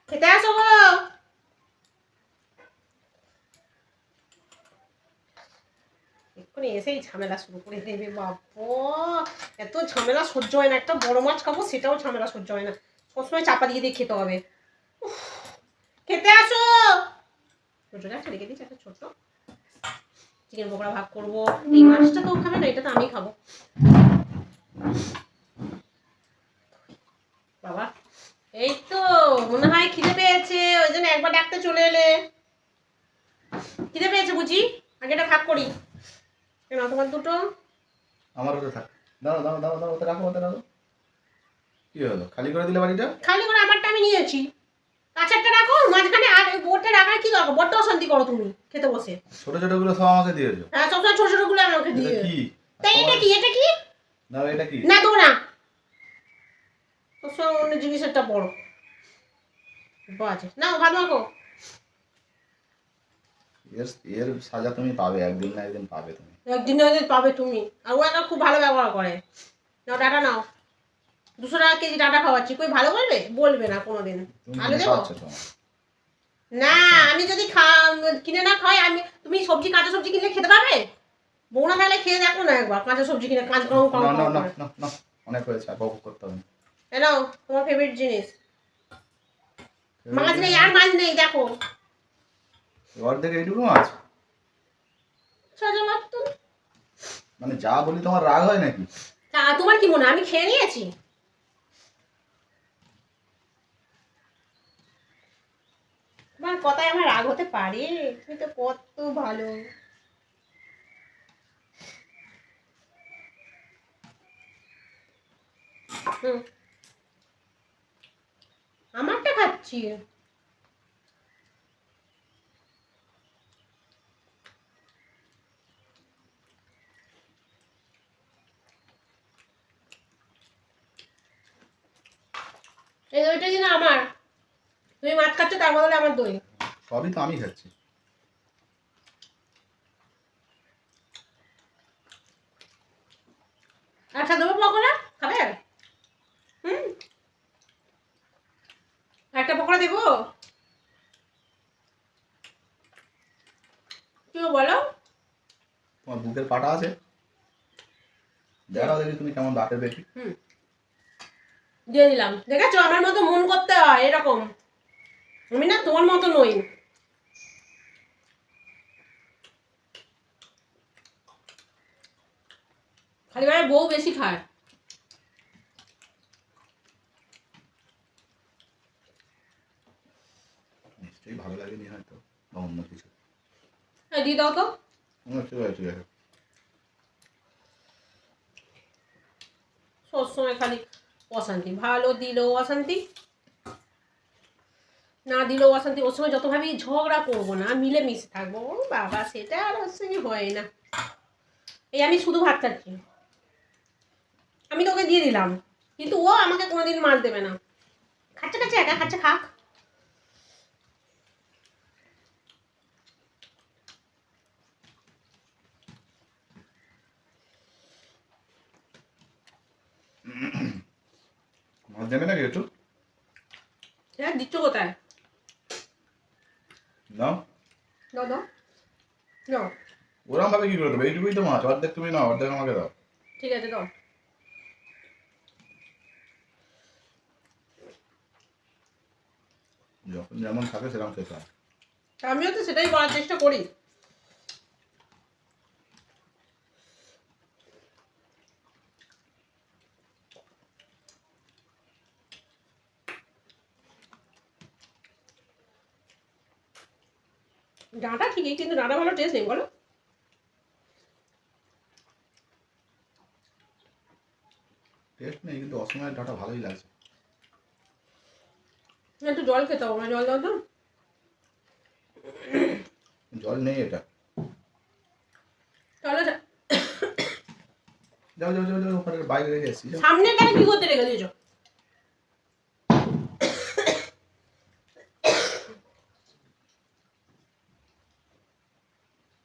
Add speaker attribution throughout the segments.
Speaker 1: খেতে আসো গো। এক্ষুনি এসেই ঝামেলা শুরু করে দেবে বাবা। এত ঝামেলা সহ্য হয় না। একটা বড় মাছ খাবো সেটাও ঝামেলা সহ্য হয় না। সবসময় চাপা দিয়ে দিয়ে খেতে হবে। খেতে আসো। ছোট গাছ রেখে দিচ্ছি একটা ছোট চিকেন পকোড়া ভাগ করবো। এই মাছটা তো খাবে না, এটা তো আমি খাবো। বাবা এই তো মনে হয় খিদে পেয়েছে, ওই জন্য একবার ডাকতে চলে এলে। খিদে পেয়েছে বুঝি, আগে এটা ভাগ করি। কেন তোমার দুটো?
Speaker 2: আমার ওটা থাক। দাও দাও দাও দাও, ওটা রাখো, ওটা রাখো। কি হলো, খালি করে দিলে বাড়িটা?
Speaker 1: খালি করে আমারটা আমি নিয়েছি। কাছেরটা রাখো মাঝখানে, আর ওই বোর্ডটা রাখার কি দরকার? বড্ড অশান্তি করো তুমি খেতে বসে।
Speaker 2: ছোট ছোট গুলো সব আমাকে দিয়েছো।
Speaker 1: হ্যাঁ সবসময় ছোট ছোট গুলো আমাকে দিয়ে।
Speaker 2: এটা কি?
Speaker 1: তাই এটা কি? এটা কি?
Speaker 2: না এটা কি?
Speaker 1: না দেবো না। সবসময় অন্য জিনিসেরটা বড় বাজে। না ভালো রাখো।
Speaker 2: এর সাজা তুমি পাবে, একদিন না একদিন পাবে তুমি।
Speaker 1: একদিন না একদিন পাবে তুমি। আর ও একটা খুব ভালো ব্যবহার করে। নাও ডাটা নাও। 200 টাকা কেজি ডাটা খাওয়াচ্ছি, কই ভালো বলবে? বলবে না কোনোদিন। আলু দেবো না। আমি যদি কিনে না খাই, আমি তুমি সবজি কাঁচা সবজি কিনলে খেতে পারবে? বৌনা তাহলে খেয়ে দেখো না একবার কাঁচা সবজি কিনে। কাঁচা কম কম
Speaker 2: না না না না না, অনেক হয়েছে, আর বক করতে হবে।
Speaker 1: নাও তোমার ফেভারিট জিনিস। মাছ নেই, আর মাছ নেই দেখো।
Speaker 2: অর্ধেক এইটুকু মাছ?
Speaker 1: সাজা মাছ তো।
Speaker 2: মানে যা বলি তোমার রাগ হয় নাকি?
Speaker 1: তা তোমার কি মনে হয় আমি খেয়ে নিয়েছি? তোমার কথায় আমার রাগ হতে পারে? তুমি তো কত ভালো। হুম আমারটা খাচ্ছি। এই দইটা কিনা আমার। তুমি মাছ খাচ্ছ, তার বদলে আমার দই।
Speaker 2: সবই তো আমি খাচ্ছি।
Speaker 1: আচ্ছা দেবো পকোড়া খাবে? হুম একটা পকোড়া দেবো? কেউ বলো।
Speaker 2: তোমার বুকের পাটা আছে, দেখাও দেখি তুমি কেমন বাপের বেটি।
Speaker 1: দিয়ে দিলাম। দেখেছো আমার মতো মন করতে হয় এরকম। আমি না তোমার মতো নই। খালি মানে বউ বেশি খায়।
Speaker 2: নিশ্চয়ই ভালো লাগেনি হয়তো, বা অন্য কিছু।
Speaker 1: দিয়ে দাও তো।
Speaker 2: ঠিক আছে ঠিক আছে।
Speaker 1: সবসময় খালি অশান্তি, ভালো দিলেও অশান্তি, না দিলেও অশান্তি। ওর সময় যত ভাবি ঝগড়া করবো না, মিলেমিশে থাকবো, ও বাবা সেটা আর ওর সঙ্গে হয় না। এই আমি শুধু ভাত খাচ্ছি, আমি তোকে দিয়ে দিলাম, কিন্তু ও আমাকে কোনোদিন মাছ দেবে না। খাচ্ছে খাচ্ছে একা খাচ্ছে, খাক।
Speaker 2: মাছ দেবে নাকি একটু?
Speaker 1: হ্যাঁ দিচ্ছ কোথায়?
Speaker 2: নাও
Speaker 1: দাও দাও দাও।
Speaker 2: ওরকম ভাবে কি করে দেবে? এইটুকুই তো মাছ, অর্ধেক তুমি নাও, অর্ধেক আমাকে দাও।
Speaker 1: ঠিক আছে দাও।
Speaker 2: যখন যেমন থাকে সেরকম খেতে হয়।
Speaker 1: আমিও তো সেটাই করার চেষ্টা করি। ডাঁটা ঠিকই, কিন্তু ডাঁটা ভালো টেস্ট নেই বলো।
Speaker 2: টেস্ট নেই, কিন্তু অসময়ের ডাটা ভালোই লাগছে।
Speaker 1: একটু জল খেতে হবে, জল দাও তো।
Speaker 2: জল নেই এটা।
Speaker 1: তাহলে
Speaker 2: যাও যাও যাও যাও, ওখানে বাইরে রেখে এসেছি।
Speaker 1: সামনে কেন কি করতে রেখে দিয়েছো?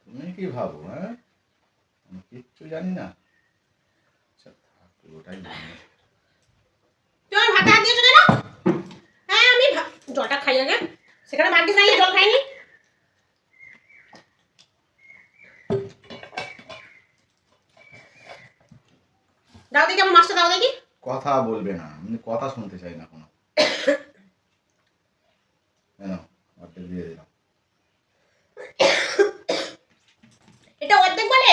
Speaker 2: তুমি কি ভাবো? হ্যাঁ, আমি কিচ্ছু জানি না। আচ্ছা থাক, ওটাই জানি।
Speaker 1: তুমি ভাতে হাত দিয়েছো কেন? খাই আগে, সেখানে ভাগ্যিস নাই জল খাইনি। দাও দেখি আমার মাছটা দাও দেখি।
Speaker 2: কথা বলবে না, আমি কথা শুনতে চাই না কোনো। অর্ধেক দিয়ে দিলাম।
Speaker 1: এটা অর্ধেক বলে?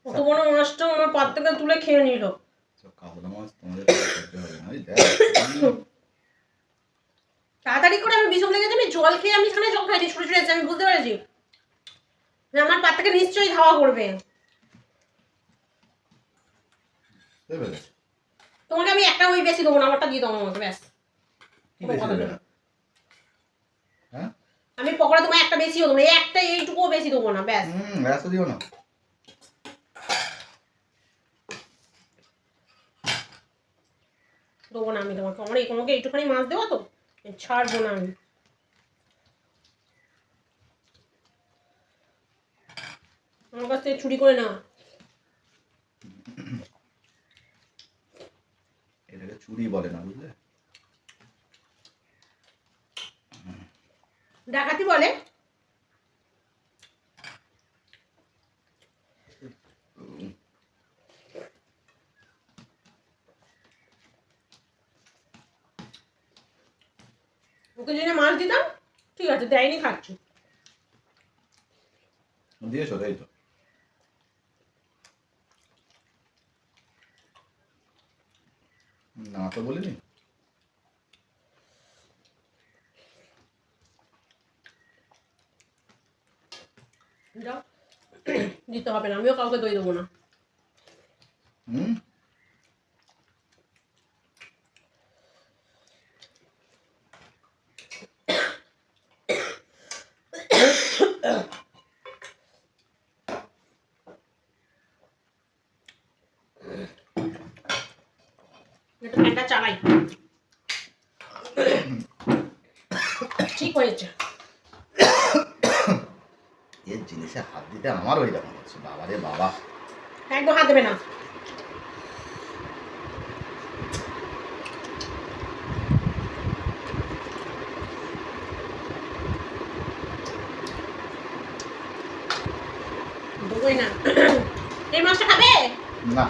Speaker 1: কত বড় মাছটা আমার পাত থেকে তুলে খেয়ে নিল।
Speaker 2: কাতলা মাছ তোমাদের করতে হবে না,
Speaker 1: তাড়াতাড়ি করে আমি বিষম লেগেছে, আমি জল খেয়ে আমি এখানে জল খাইছি, ছুটে ছুটে এসে আমি বুঝতে পেরেছি আমার পাত থেকে নিশ্চয়ই ধাওয়া করবে। তোমাকে আমি একটা ওই বেশি দেবো না, আমারটা দিয়ে দেবো আমাকে, ব্যাস।
Speaker 2: হ্যাঁ,
Speaker 1: আমি পকোড়া তোমায় একটা বেশিও দেবো, একটা এইটুকুও বেশি দেবো না, ব্যাস।
Speaker 2: ব্যাস দিও না।
Speaker 1: দেবো না আমি তোমাকে, আমার তোমাকে এইটুখানি মাছ দেবো তো, ছাড়বো না আমি। আমার কাছ থেকে চুরি করে না।
Speaker 2: এটাকে চুরি বলে না, বুঝলে?
Speaker 1: ডাকাতি বলে। ওকে যদি মাছ দিতাম ঠিক আছে, দেয়নি, খাচ্ছি।
Speaker 2: দিয়েছো তাই তো? না তো বলিনি।
Speaker 1: যাও, দিতে হবে না, আমিও কাউকে দই দেবো না। ফ্যানটা চালাই, ঠিক হয়েছে।
Speaker 2: এর জিনিসে হাত দিতে আমার ওই রকম হচ্ছে, বাবা রে বাবা।
Speaker 1: একদম হাত দেবে না। দেবোই না। এই মাছটা খাবে
Speaker 2: না?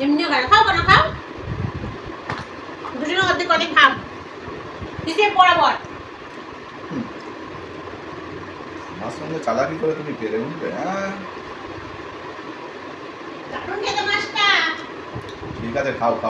Speaker 1: এমনিও খাও, খাও কেন, খাও দুজনে অর্ধেক অর্ধেক খাও, হিসেব বরাবর।
Speaker 2: আমার সঙ্গে চালাকি করে তুমি পেরে উঠবে? হ্যাঁ,
Speaker 1: দারুণ খেতে মাছটা।
Speaker 2: ঠিক আছে, খাও খাও।